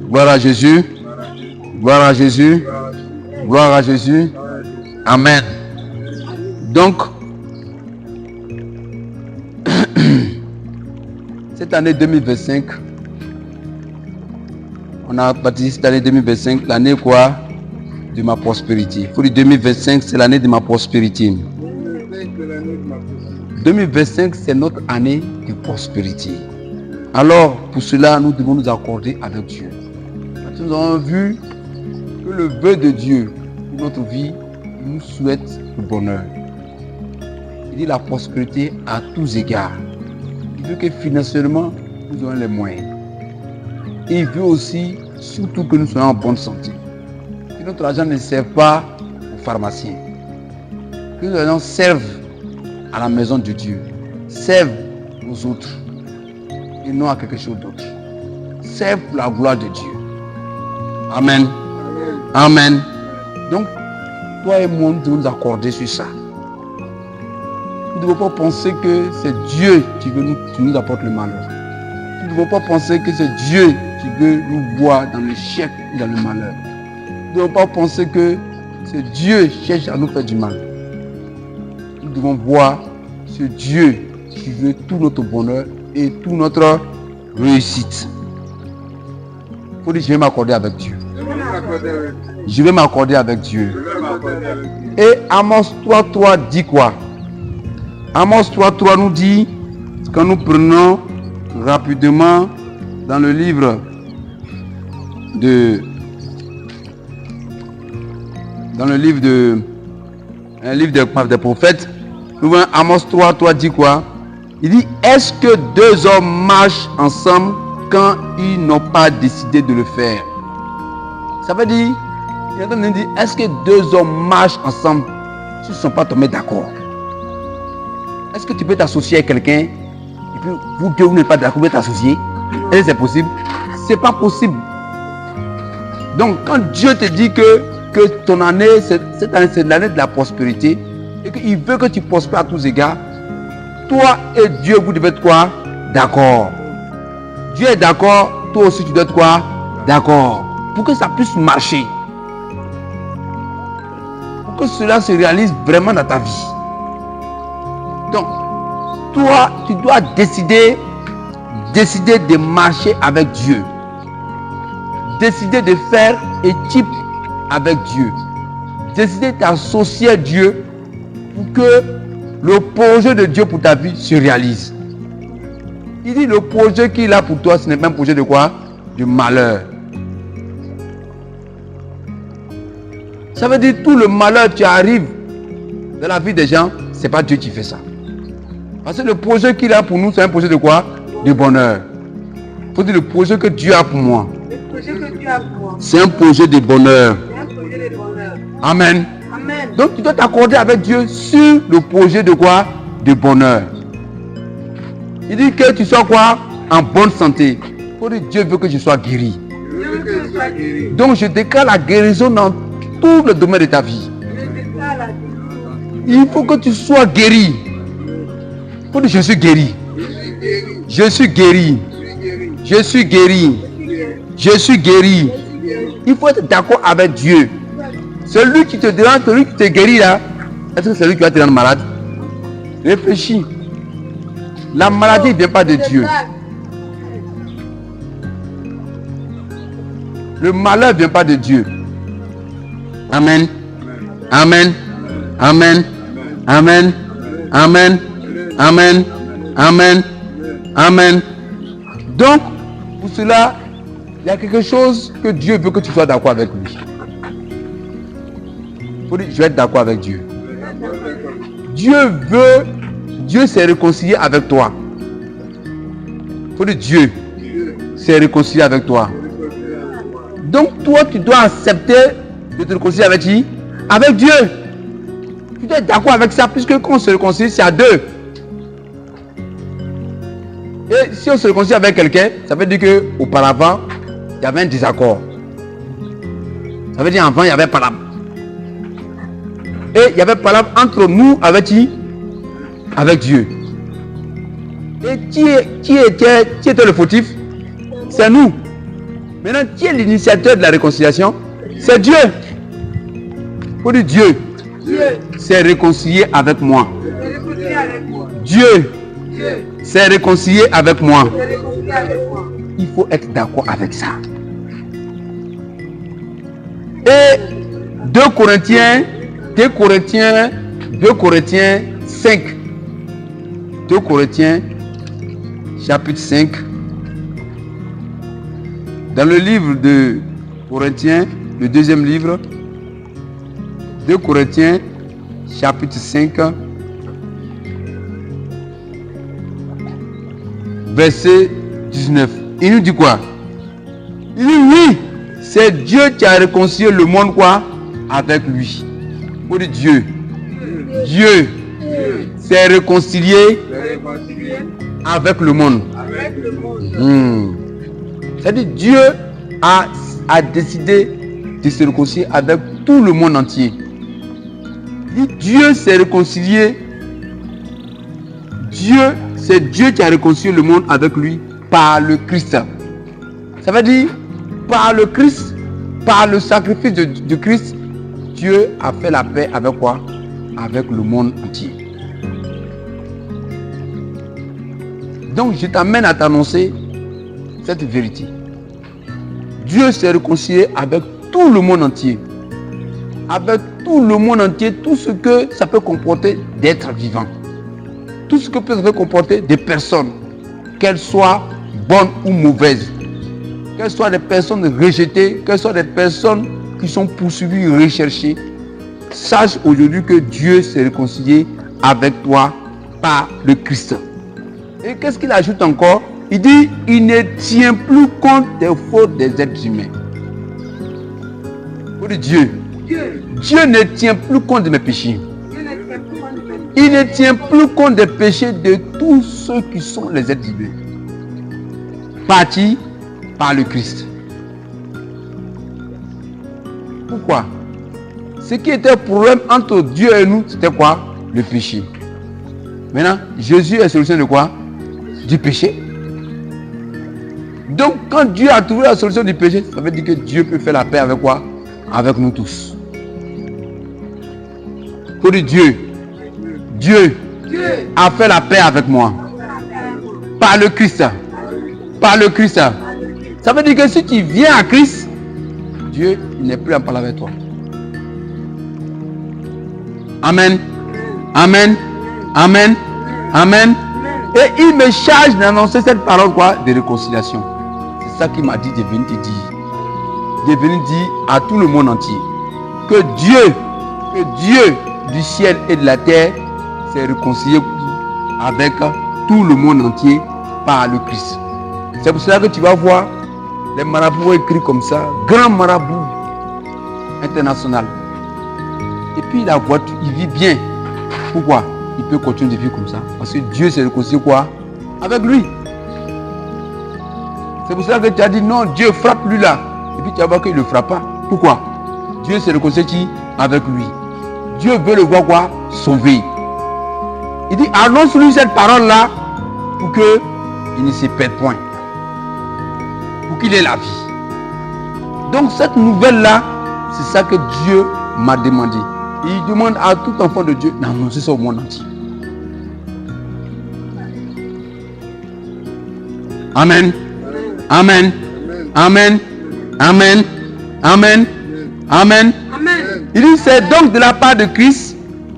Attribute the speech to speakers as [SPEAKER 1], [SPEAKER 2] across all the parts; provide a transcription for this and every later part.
[SPEAKER 1] Gloire à Jésus. Gloire à Jésus. Gloire à Jésus. Amen. Donc, cette année 2025, on a baptisé cette année 2025, l'année quoi? De ma prospérité. Il faut dire 2025, c'est l'année de ma prospérité. 2025, c'est notre année de prospérité. Alors, pour cela, nous devons nous accorder avec Dieu. Parce que nous avons vu que le vœu de Dieu pour notre vie nous souhaite le bonheur. Il dit la prospérité à tous égards. Il veut que financièrement, nous ayons les moyens. Et il veut aussi, surtout, que nous soyons en bonne santé. Que notre argent ne serve pas aux pharmaciens. Que nos argent servent à la maison de Dieu. Servent aux autres. Et non à quelque chose d'autre. Servent pour la gloire de Dieu. Amen. Amen. Donc, toi et moi, nous devons nous accorder sur ça. Nous ne devons pas penser que c'est Dieu qui nous apporte le malheur. Nous ne devons pas penser que c'est Dieu qui veut nous voir dans l'échec et dans le malheur. Nous ne devons pas penser que c'est Dieu qui cherche à nous faire du mal. Nous devons voir ce Dieu qui veut tout notre bonheur et toute notre réussite. Il faut dire, je vais m'accorder avec Dieu. Je vais m'accorder avec Dieu. Et Amos 3.3 dit quoi? Amos 3.3 nous dit, quand nous prenons rapidement dans le livre des prophètes, nous voyons Amos 3.3 dit quoi? Il dit, est-ce que deux hommes marchent ensemble quand ils n'ont pas décidé de le faire? Ça veut dire, il est en train de dire, est-ce que deux hommes marchent ensemble s'ils ne sont pas tombés d'accord? Est-ce que tu peux t'associer avec quelqu'un et puis vous deux, vous n'êtes pas d'accord, vous pouvez t'associer? Est-ce que c'est possible? C'est pas possible. Donc, quand Dieu te dit que ton année, cette année, c'est l'année de la prospérité et qu'il veut que tu prospères à tous égards, toi et Dieu, vous devez être quoi? D'accord. Dieu est d'accord, toi aussi tu dois être quoi? D'accord. Pour que ça puisse marcher. Pour que cela se réalise vraiment dans ta vie. Donc, toi, tu dois décider de marcher avec Dieu. Décider de faire équipe avec Dieu. Décider de t'associer à Dieu pour que le projet de Dieu pour ta vie se réalise. Il dit le projet qu'il a pour toi, ce n'est pas un projet de quoi? De malheur. Ça veut dire tout le malheur qui arrive dans la vie des gens, ce n'est pas Dieu qui fait ça. Parce que le projet qu'il a pour nous, c'est un projet de quoi? De bonheur. Il faut dire le projet que Dieu a pour moi. C'est un projet de bonheur. Amen.
[SPEAKER 2] Amen.
[SPEAKER 1] Donc tu dois t'accorder avec Dieu sur le projet de quoi? De bonheur. Il dit que tu sois quoi? En bonne santé. Il faut dire Dieu veut que je sois guéri. Donc je déclare la guérison dans tout le domaine de ta vie. Il faut que tu sois guéri. Il faut dire je suis guéri. Je suis guéri. Je suis guéri. Je suis guéri. Il faut être d'accord avec Dieu. Celui qui te dérange, celui qui te guérit là, est-ce que c'est lui qui va te rendre malade? Réfléchis. La maladie ne vient pas de Dieu. Le malheur ne vient pas de Dieu. Amen. Amen. Amen. Amen. Amen. Amen. Amen. Amen. Donc, pour cela, il y a quelque chose que Dieu veut que tu sois d'accord avec lui. Il faut dire, je vais être d'accord avec Dieu. Dieu s'est réconcilié avec toi. Il faut dire, Dieu s'est réconcilié avec toi. Donc, toi, tu dois accepter de te réconcilier avec qui? Avec Dieu. Tu dois être d'accord avec ça, puisque quand on se réconcilie, c'est à deux. Et si on se réconcilie avec quelqu'un, ça veut dire qu'auparavant, il y avait un désaccord. Ça veut dire qu'avant, il y avait palabre. Et il y avait palabre entre nous avec qui? Avec Dieu. Et qui était le fautif? C'est nous. Maintenant, qui est l'initiateur de la réconciliation? C'est Dieu. Pour dire Dieu, s'est réconcilié avec moi. Dieu s'est réconcilié avec moi. Il faut être d'accord avec ça. Et 2 Corinthiens 5. 2 Corinthiens chapitre 5. Dans le livre de Corinthiens, le deuxième livre, 2 Corinthiens chapitre 5, verset 19. Il nous dit quoi? Il dit oui, c'est Dieu qui a réconcilié le monde quoi? Avec lui. Pour dire Dieu. Dieu s'est réconcilié avec le monde. C'est-à-dire Dieu a décidé de se réconcilier avec tout le monde entier. Dieu s'est réconcilié. C'est Dieu qui a réconcilié le monde avec lui par le Christ. Ça veut dire par le Christ, par le sacrifice de Christ, Dieu a fait la paix avec quoi? Avec le monde entier. Donc je t'amène à t'annoncer cette vérité. Dieu s'est réconcilié avec tout le monde entier. Avec tout le monde entier, tout ce que ça peut comporter d'être vivant. Tout ce que peut comporter des personnes, qu'elles soient bonnes ou mauvaises. Qu'elles soient des personnes rejetées, qu'elles soient des personnes qui sont poursuivies, recherchées. Sache aujourd'hui que Dieu s'est réconcilié avec toi par le Christ. Et qu'est-ce qu'il ajoute encore? Il dit, il ne tient plus compte des fautes des êtres humains. Pour Dieu, Dieu ne tient plus compte de mes péchés. Il ne tient plus compte des péchés de tous ceux qui sont les êtres humains. Partis par le Christ. Pourquoi? Ce qui était le problème entre Dieu et nous, c'était quoi? Le péché. Maintenant, Jésus est la solution de quoi? Du péché. Donc, quand Dieu a trouvé la solution du péché, ça veut dire que Dieu peut faire la paix avec quoi? Avec nous tous. Pour dire Dieu a fait la paix avec moi. Par le Christ. Par le Christ. Ça veut dire que si tu viens à Christ, Dieu n'est plus en parler avec toi. Amen. Amen. Amen. Amen. Et il me charge d'annoncer cette parole quoi? De réconciliation. C'est ça qu'il m'a dit de venir te dire. De venir dire à tout le monde entier que Dieu du ciel et de la terre s'est réconcilié avec tout le monde entier par le Christ. C'est pour cela que tu vas voir les marabouts écrits comme ça, grand marabout international. Et puis la voiture, il vit bien. Pourquoi? Il peut continuer de vivre comme ça. Parce que Dieu s'est réconcilié quoi? Avec lui. C'est pour cela que tu as dit non, Dieu frappe lui là. Et puis tu vas voir qu'il ne le frappe pas. Pourquoi? Dieu s'est réconcilié avec lui. Dieu veut le voir quoi? Sauver. Il dit annonce-lui cette parole là pour qu'il ne se perde point. Pour qu'il ait la vie. Donc cette nouvelle là, c'est ça que Dieu m'a demandé. Et il demande à tout enfant de Dieu d'annoncer ça au monde entier. Amen. Amen. Amen. Amen. Amen. Amen. Il dit c'est donc de la part de Christ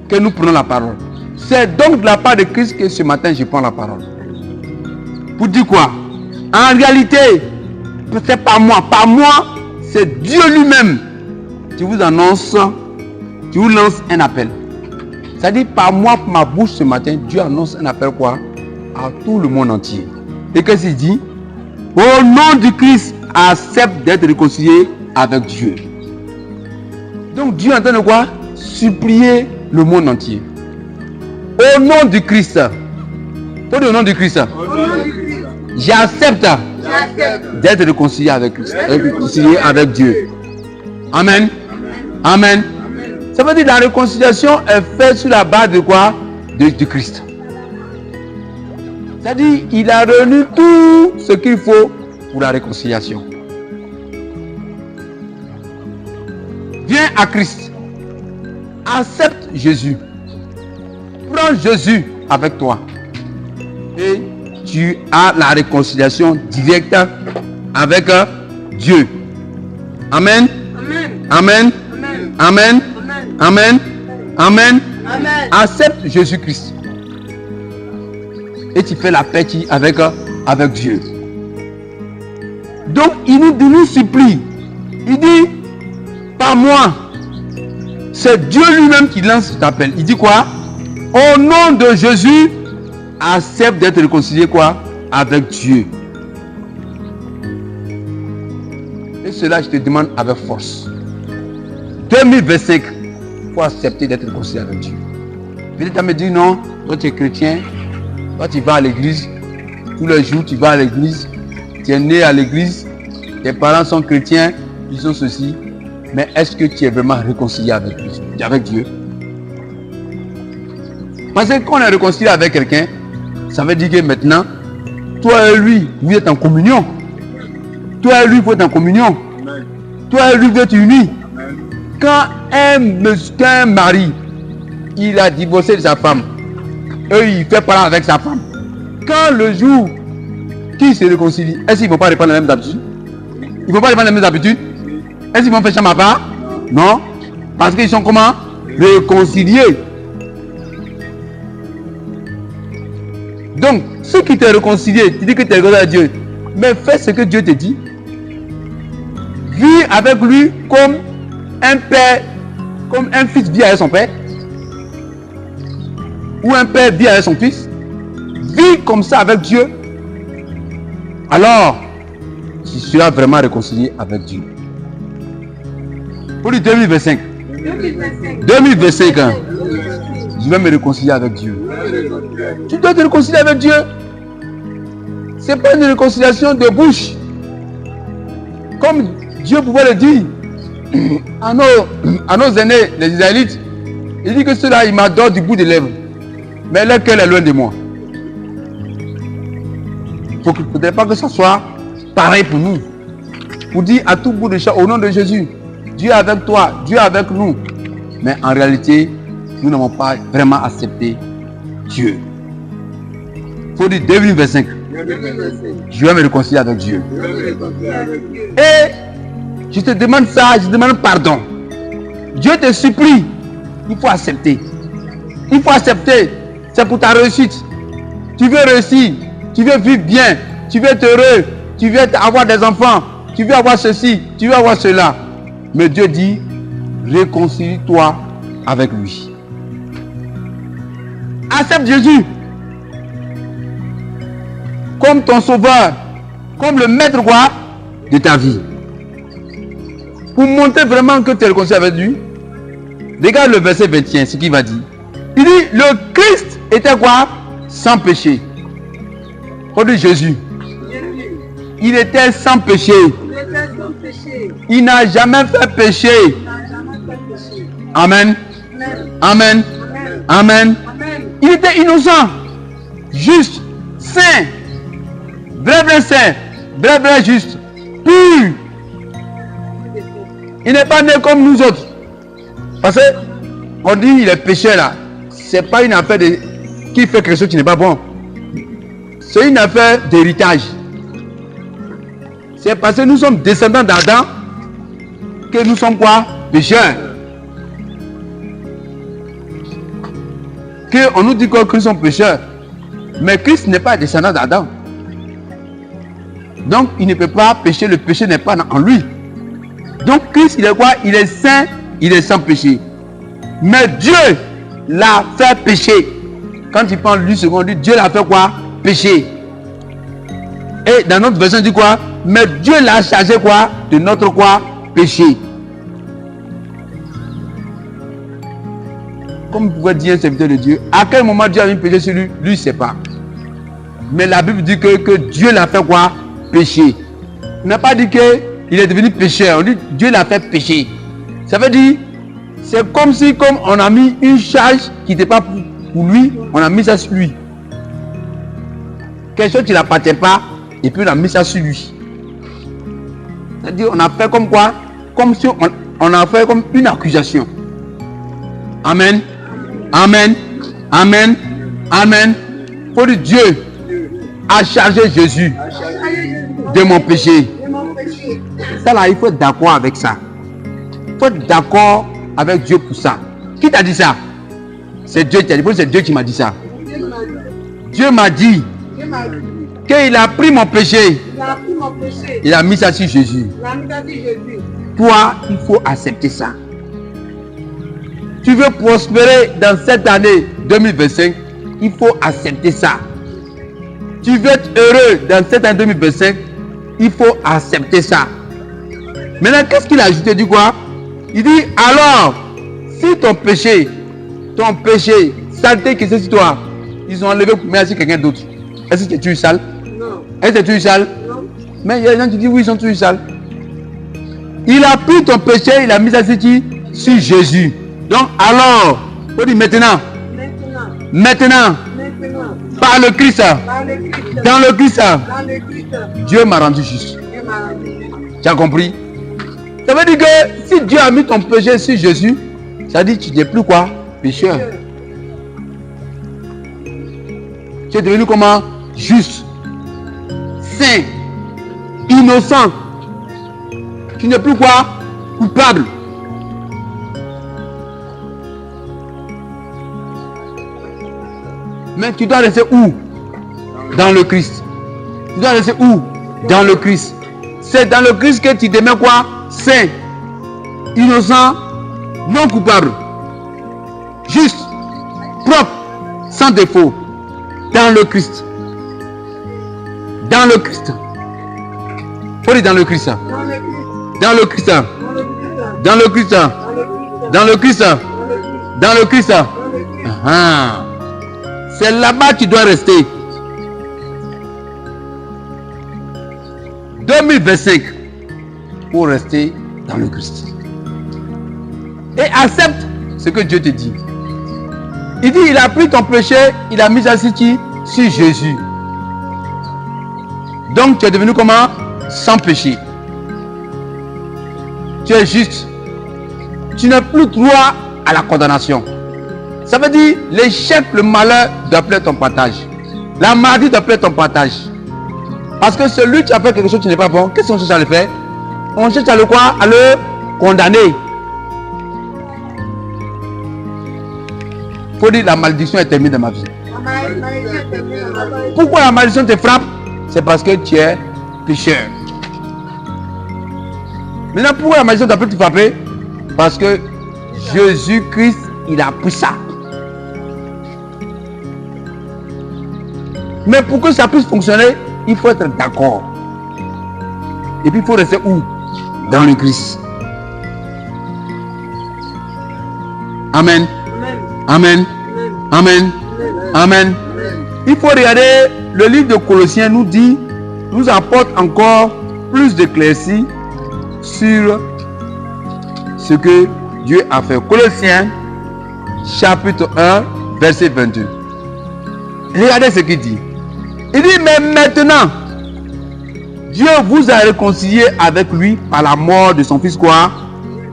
[SPEAKER 1] que nous prenons la parole. C'est donc de la part de Christ que ce matin je prends la parole. Pour dire quoi? En réalité, c'est pas moi. Pas moi, c'est Dieu lui-même qui vous annonce, qui vous lance un appel. C'est-à-dire par moi, par ma bouche ce matin, Dieu annonce un appel quoi? À tout le monde entier. Et qu'est-ce qu'il dit? Au nom du Christ, accepte d'être réconcilié avec Dieu. Donc Dieu est en train de quoi? Supplier le monde entier. Au nom du Christ. Au nom du Christ. J'accepte d'être réconcilié avec Christ, réconcilié avec Dieu. Amen. Amen. Ça veut dire que la réconciliation est faite sur la base de quoi? De Christ. C'est-à-dire qu'il a réuni tout ce qu'il faut pour la réconciliation. Viens à Christ. Accepte Jésus. Prends Jésus avec toi. Et tu as la réconciliation directe avec Dieu. Amen. Amen. Amen. Amen. Amen. Accepte Jésus-Christ. Et tu fais la paix avec Dieu. Donc il nous supplie. Il dit, pas moi. C'est Dieu lui-même qui lance cet appel. Il dit quoi? Au nom de Jésus, accepte d'être réconcilié quoi? Avec Dieu. Et cela, je te demande avec force. 2025, il faut accepter d'être réconcilié avec Dieu. Peut-être tu me dit non, toi tu es chrétien, toi tu vas à l'église, tous les jours tu vas à l'église, tu es né à l'église, tes parents sont chrétiens, ils sont ceci. Mais est-ce que tu es vraiment réconcilié avec Dieu? Parce que quand on est réconcilié avec quelqu'un, ça veut dire que maintenant, toi et lui, vous êtes en communion. Toi et lui, vous êtes en communion. Toi et lui, vous êtes unis. Quand un mari, il a divorcé de sa femme, et il fait parler avec sa femme. Quand le jour qui se réconcilie, est-ce qu'ils ne vont pas reprendre les mêmes habitudes? Ils ne vont pas reprendre les mêmes habitudes? Est-ce qu'ils vont faire chambre à part? Non. Parce qu'ils sont comment? Réconciliés. Donc, ceux qui t'ont réconcilié, tu dis que tu es réconcilié à Dieu. Mais fais ce que Dieu te dit. Vis avec lui comme un père, comme un fils vit avec son père. Ou un père vit avec son fils. Vis comme ça avec Dieu. Alors, tu seras vraiment réconcilié avec Dieu. Pour le 2025. 2025. Hein, je vais me réconcilier avec Dieu. Tu dois te réconcilier avec Dieu. Ce n'est pas une réconciliation de bouche. Comme Dieu pouvait le dire à nos aînés, les Israélites. Il dit que ceux-là, ils m'adorent du bout des lèvres. Mais leur cœur est loin de moi. Il ne faudrait pas que ce soit pareil pour nous. Pour dire à tout bout de champ, au nom de Jésus, Dieu est avec toi, Dieu est avec nous. Mais en réalité, nous n'avons pas vraiment accepté Dieu. Il faut dire 2025. Je vais me réconcilier avec Dieu. Et je te demande ça, je te demande pardon. Dieu te supplie. Il faut accepter. Il faut accepter. C'est pour ta réussite. Tu veux réussir. Tu veux vivre bien. Tu veux être heureux. Tu veux avoir des enfants. Tu veux avoir ceci. Tu veux avoir cela. Mais Dieu dit, réconcilie-toi avec lui. Accepte Jésus comme ton sauveur, comme le maître quoi de ta vie. Pour montrer vraiment que tu es réconcilié avec lui, regarde le verset 21, ce qu'il va dire. Il dit, le Christ était quoi? Sans péché. On dit Jésus. Il était sans péché. Il n'a jamais fait péché. Amen. Amen. Amen. Il était innocent, juste, saint, vrai saint, vrai juste, pur. Il n'est pas né comme nous autres. Parce que on dit il est pécheur là. C'est pas une affaire de qui fait quelque chose qui n'est pas bon. C'est une affaire d'héritage. C'est parce que nous sommes descendants d'Adam que nous sommes quoi? Pécheurs. On nous dit que Christ sont pécheurs. Mais Christ n'est pas descendant d'Adam. Donc il ne peut pas pécher, le péché n'est pas en lui. Donc Christ il est quoi? Il est saint, il est sans péché. Mais Dieu l'a fait pécher. Quand il parle du second, Dieu l'a fait quoi? Pécher. Et dans notre version, il dit quoi? Mais Dieu l'a chargé quoi? De notre quoi? Péché. Comme vous pouvez dire un serviteur de Dieu, à quel moment Dieu a mis péché sur lui? Lui, il ne sait pas. Mais la Bible dit que Dieu l'a fait quoi? Péché. On n'a pas dit qu'il est devenu pécheur. On dit Dieu l'a fait pécher. Ça veut dire, c'est comme si on a mis une charge qui n'était pas pour lui, on a mis ça sur lui. Quelque chose qui n'appartient pas, et puis on a mis ça sur lui. C'est-à-dire, on a fait comme quoi? Comme si on a fait comme une accusation. Amen. Amen. Amen. Amen. Pour dire Dieu a chargé Jésus de mon péché. Ça là, il faut être d'accord avec ça. Il faut être d'accord avec Dieu pour ça. Qui t'a dit ça? C'est Dieu qui t'a dit. C'est Dieu qui m'a dit ça. Dieu m'a dit qu'il a pris mon péché. Il a mis ça sur Jésus. Toi, il faut accepter ça. Tu veux prospérer dans cette année 2025, il faut accepter ça. Tu veux être heureux dans cette année 2025, il faut accepter ça. Maintenant, qu'est-ce qu'il a ajouté? Il dit quoi? Il dit, alors, si ton péché, saleté qui c'est sur toi, ils ont enlevé pour mettre sur quelqu'un d'autre. Est-ce que tu es sale? Non. Est-ce que tu es sale? Non. Mais il y a des gens qui disent, oui, ils sont tous sales. Il a pris ton péché, il a mis ça sur Jésus. Donc, alors, on dit maintenant. Par le Christ. Dans le Christ. Dieu m'a rendu juste. Tu as compris? Ça veut dire que si Dieu a mis ton péché sur Jésus, ça dit que tu n'es plus quoi? Pécheur. Tu es devenu comment? Juste. Saint. Innocent. Tu n'es plus quoi? Coupable. Mais tu dois rester où? Dans le Christ. Tu dois rester où? Dans le Christ. C'est dans le Christ que tu demeures quoi? Saint, innocent, non coupable, juste, propre, sans défaut. Dans le Christ. Dans le Christ. Faut dire dans le Christ. Dans le Christ. Dans le Christ. Dans le Christ. Dans le Christ. C'est là-bas que tu dois rester. 2025 pour rester dans le Christ. Et accepte ce que Dieu te dit. Il dit, il a pris ton péché, il a mis ça sur Jésus. Donc tu es devenu comment? Sans péché. Tu es juste. Tu n'as plus droit à la condamnation. Ça veut dire l'échec, le malheur doit plaire ton partage. La maladie doit plaire ton partage. Parce que celui qui a fait quelque chose qui n'est pas bon, qu'est-ce qu'on cherche à le faire? On cherche à le quoi? À le condamner. Il faut dire la malédiction est terminée dans ma vie. Pourquoi la malédiction te frappe? C'est parce que tu es pécheur. Maintenant, pourquoi la malédiction t'a pu te frapper? Parce que Jésus-Christ, il a pris ça. Mais pour que ça puisse fonctionner, il faut être d'accord. Et puis il faut rester où? Dans le Christ. Amen. Amen. Amen. Amen. Il faut regarder, le livre de Colossiens nous apporte encore plus d'éclaircies sur ce que Dieu a fait. Colossiens chapitre 1 verset 22. Regardez ce qu'il dit. Il dit, mais maintenant, Dieu vous a réconcilié avec lui par la mort de son fils quoi?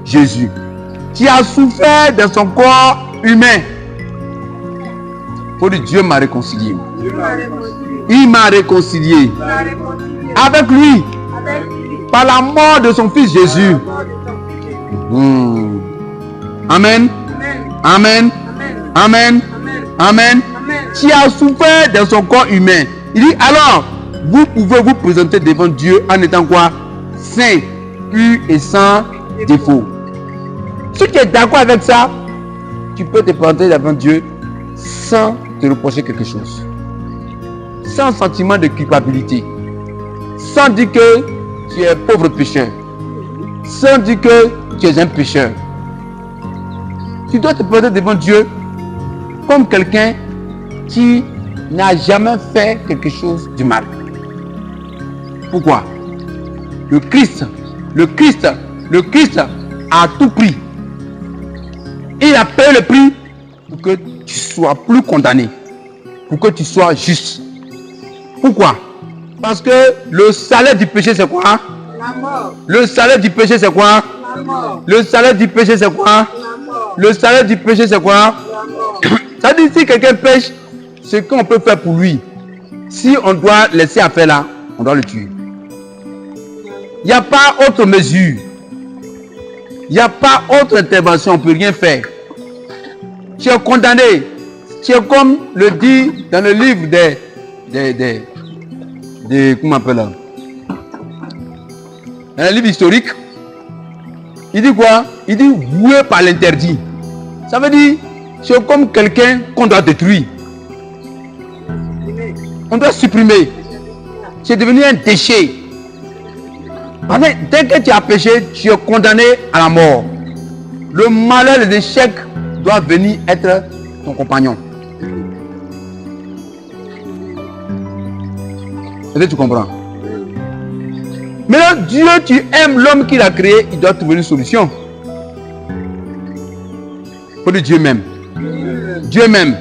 [SPEAKER 1] Jésus, qui a souffert dans son corps humain. Pour dire, Dieu m'a réconcilié. Il m'a réconcilié avec lui par la mort de son fils Jésus. Amen. Amen. Amen. Amen. Qui a souffert dans son corps humain. Il dit, alors, vous pouvez vous présenter devant Dieu en étant quoi? Saint, pur et sans défaut. Si tu es d'accord avec ça, tu peux te présenter devant Dieu sans te reprocher quelque chose. Sans sentiment de culpabilité. Sans dire que tu es pauvre pécheur. Sans dire que tu es un pécheur. Tu dois te présenter devant Dieu comme quelqu'un qui n'a jamais fait quelque chose du mal. Pourquoi? Le Christ a tout pris. Il a payé le prix pour que tu sois plus condamné, pour que tu sois juste. Pourquoi? Parce que le salaire du péché c'est quoi? La mort. Le salaire du péché c'est quoi? La Le salaire du péché, c'est quoi? Le salaire du péché, c'est quoi? Ça dit, si quelqu'un pêche, ce qu'on peut faire pour lui, si on doit laisser affaire là, on doit le tuer. Il n'y a pas autre mesure. Il n'y a pas autre intervention, on ne peut rien faire. Tu es condamné. Tu es comme le dit dans le livre comment on appelle là? Dans le livre historique, il dit quoi? Il dit voué par l'interdit. Ça veut dire, c'est comme quelqu'un qu'on doit détruire. On doit supprimer. C'est devenu un déchet. Parce que dès que tu as péché, tu es condamné à la mort. Le malheur, les échecs doivent venir être ton compagnon. Est-ce que tu comprends? Maintenant, Dieu, tu aimes l'homme qu'il a créé, il doit trouver une solution. Pour dire Dieu même. Dieu même.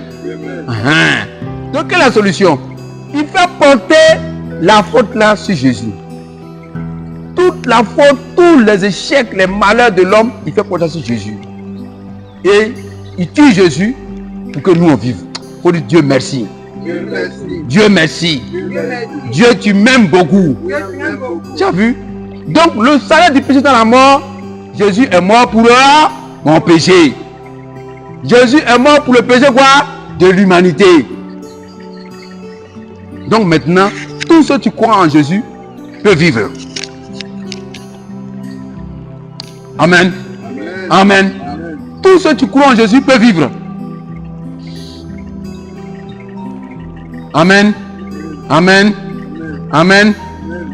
[SPEAKER 1] Donc, quelle est la solution? Il fait porter la faute là sur Jésus. Toute la faute, tous les échecs, les malheurs de l'homme, il fait porter sur Jésus. Et il tue Jésus pour que nous on vive. Il faut dire Dieu merci. Dieu merci. Dieu merci. Dieu, tu m'aimes beaucoup. Tu as vu? Donc le salaire du péché dans la mort, Jésus est mort pour mon péché. Jésus est mort pour le péché quoi? De l'humanité. Donc maintenant, tous ceux qui croient en Jésus peuvent vivre. Amen. Amen. Tous ceux qui croient en Jésus peuvent vivre. Amen. Amen. Amen.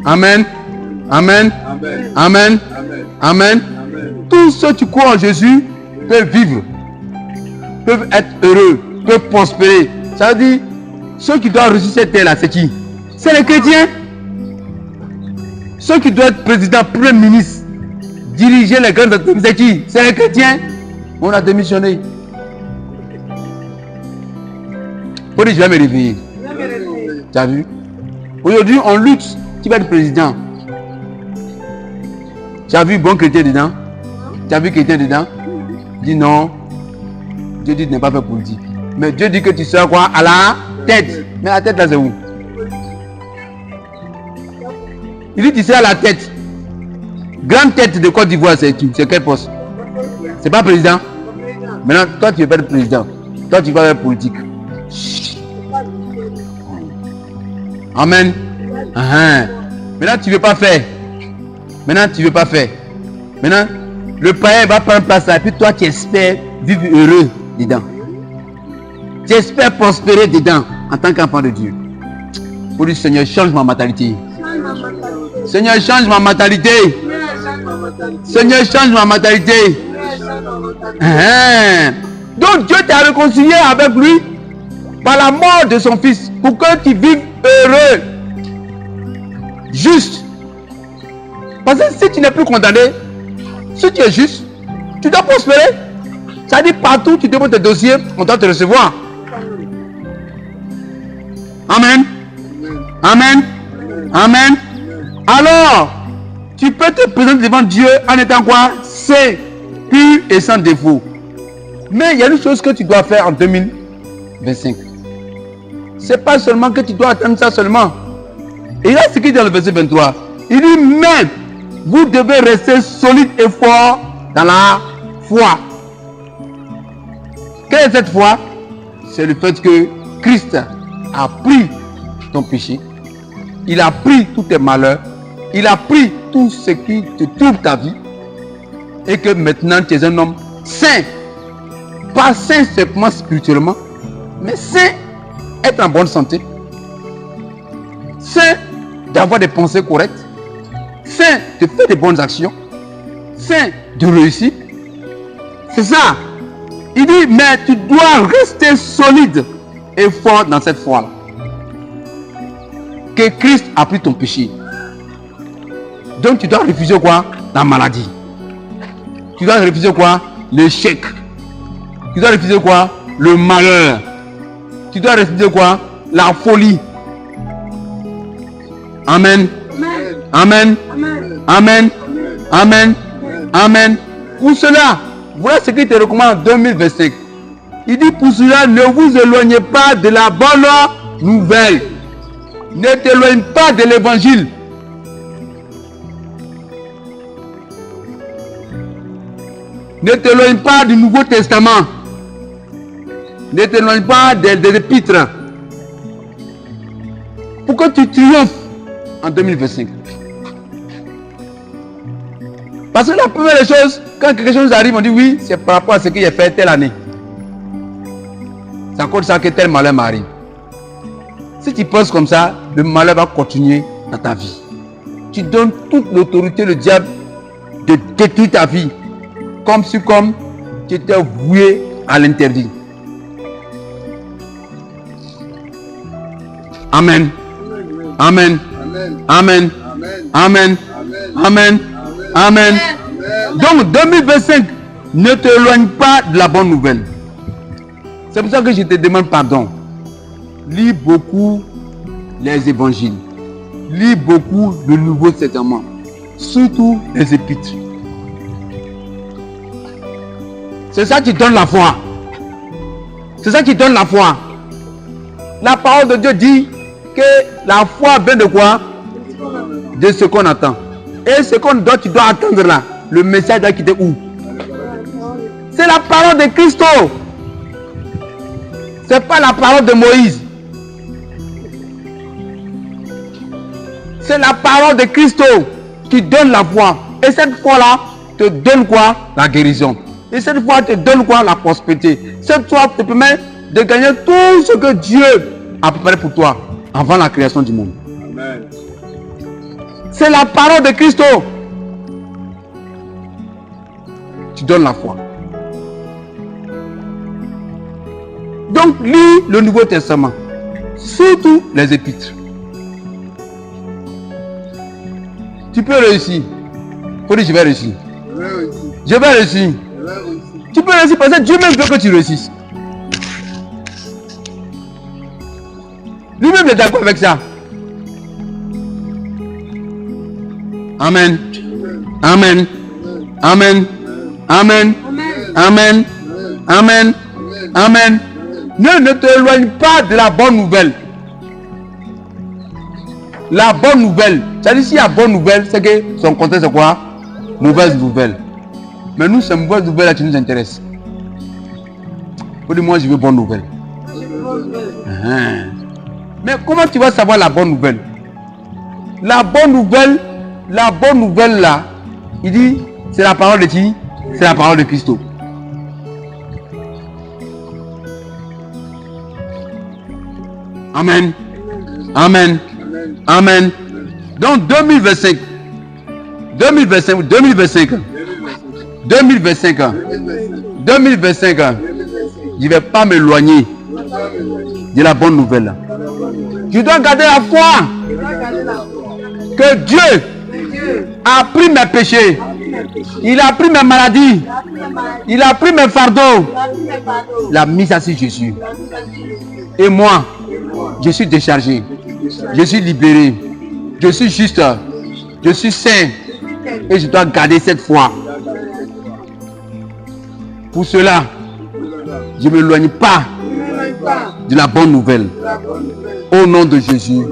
[SPEAKER 1] Amen. Amen. Amen. Amen. Tous ceux qui croient en Jésus peuvent vivre. Peuvent être heureux. Peuvent prospérer. Ça veut dire, ceux qui doivent réussir cette terre-là, c'est qui? C'est les chrétiens. Ceux qui doivent être président, premier ministre, diriger les grandes entreprises, c'est qui? C'est les chrétiens. On a démissionné. Faut dire, je vais me réveiller. Tu as vu? Aujourd'hui, on lutte. Qui va être président? Tu as vu bon chrétien dedans? Tu as vu chrétien dedans? Dis non. Dieu dit de ne pas faire politique. Mais Dieu dit que tu seras quoi? À la tête. Mais la tête là, c'est où? Il dit tu seras à la tête. Grande tête de Côte d'Ivoire, c'est qui? C'est quel poste? C'est pas président? Maintenant, toi tu veux pas être président. Toi tu vas faire politique. Amen. Maintenant tu veux pas faire. Maintenant tu veux pas faire. Maintenant, le païen va prendre place là. Et puis toi tu espères vivre heureux dedans. Tu espères prospérer dedans en tant qu'enfant de Dieu. Pour dire Seigneur, change ma mentalité. Seigneur, change ma mentalité. Seigneur, change ma mentalité. Donc Dieu t'a réconcilié avec lui par la mort de son fils pour que tu vives heureux, juste. Parce que si tu n'es plus condamné, si tu es juste, tu dois prospérer. Ça dit partout tu déposes tes dossiers, on doit te recevoir. Amen. Amen. Amen. Alors, tu peux te présenter devant Dieu en étant quoi? Saint, pur et sans défaut. Mais il y a une chose que tu dois faire en 2025. C'est pas seulement que tu dois attendre ça seulement. Et là, ce qui est dans le verset 23, il dit, mais vous devez rester solide et fort dans la foi. Quelle est cette foi? C'est le fait que Christ a pris ton péché. Il a pris tous tes malheurs. Il a pris tout ce qui te trouble ta vie. Et que maintenant tu es un homme saint. Pas saint simplement spirituellement, mais saint, être en bonne santé. Saint d'avoir des pensées correctes. Saint de faire des bonnes actions. Saint de réussir. C'est ça. Il dit, mais tu dois rester solide et fort dans cette foi-là. Que Christ a pris ton péché. Donc tu dois refuser quoi? La maladie. Tu dois refuser quoi? L'échec. Tu dois refuser quoi? Le malheur. Tu dois refuser quoi? La folie. Amen. Amen. Amen. Amen. Amen. Pour cela, voilà ce qu'il te recommande en 2025. Il dit pour cela, ne vous éloignez pas de la bonne nouvelle. Ne t'éloigne pas de l'évangile. Ne t'éloigne pas du Nouveau Testament. Ne t'éloigne pas des épîtres. Pour que tu triomphes en 2025. Parce que la première des choses, quand quelque chose arrive, on dit oui, c'est par rapport à ce qu'il a fait telle année. C'est encore ça que tel malheur m'arrive. Si tu penses comme ça, le malheur va continuer dans ta vie. Tu donnes toute l'autorité au diable de détruire ta vie. Comme si tu étais voué à l'interdit. Amen. Amen. Amen. Amen. Amen. Amen. Donc 2025, ne t'éloigne pas de la bonne nouvelle. C'est pour ça que je te demande pardon. Lis beaucoup les évangiles. Lis beaucoup le Nouveau Testament. Surtout les épîtres. C'est ça qui donne la foi. C'est ça qui donne la foi. La parole de Dieu dit que la foi vient de quoi? De ce qu'on attend. Et ce qu'on doit, tu dois attendre là. Le message doit quitter où? C'est la parole de Christ. C'est pas la parole de Moïse. C'est la parole de Christ qui donne la foi. Et cette foi-là te donne quoi? La guérison. Et cette foi te donne quoi? La prospérité. Cette foi te permet de gagner tout ce que Dieu a préparé pour toi avant la création du monde. Amen. C'est la parole de Christ. Tu donnes la foi. Donc, lis le Nouveau Testament. Surtout les épîtres. Tu peux réussir. Faut dire je vais réussir. Je vais réussir. Tu peux réussir parce que Dieu même veut que tu réussisses. Lui-même est d'accord avec ça. Amen. Amen. Amen. Amen. Amen. Amen. Amen. Ne t'éloigne pas de la bonne nouvelle. La bonne nouvelle. C'est-à-dire si la bonne nouvelle, c'est que son contexte c'est quoi? Mauvaise nouvelle. Mais nous, c'est mauvaise nouvelle là qui nous intéresse. Faut dire moi je veux bonne nouvelle. Mais comment tu vas savoir la bonne nouvelle? La bonne nouvelle là, il dit, c'est la parole de qui? C'est la parole de Christ. Amen. Amen. Amen. Donc 2025, je ne vais pas m'éloigner de la bonne nouvelle. Je dois garder la foi que Dieu a pris mes péchés. Il a pris mes maladies. Il a pris mes fardeaux. Il a mis ça sur Jésus. Et moi, je suis déchargé. Je suis libéré. Je suis juste. Je suis saint. Et je dois garder cette foi. Pour cela, je ne m'éloigne pas de la bonne nouvelle. Au nom de Jésus.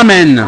[SPEAKER 1] Amen.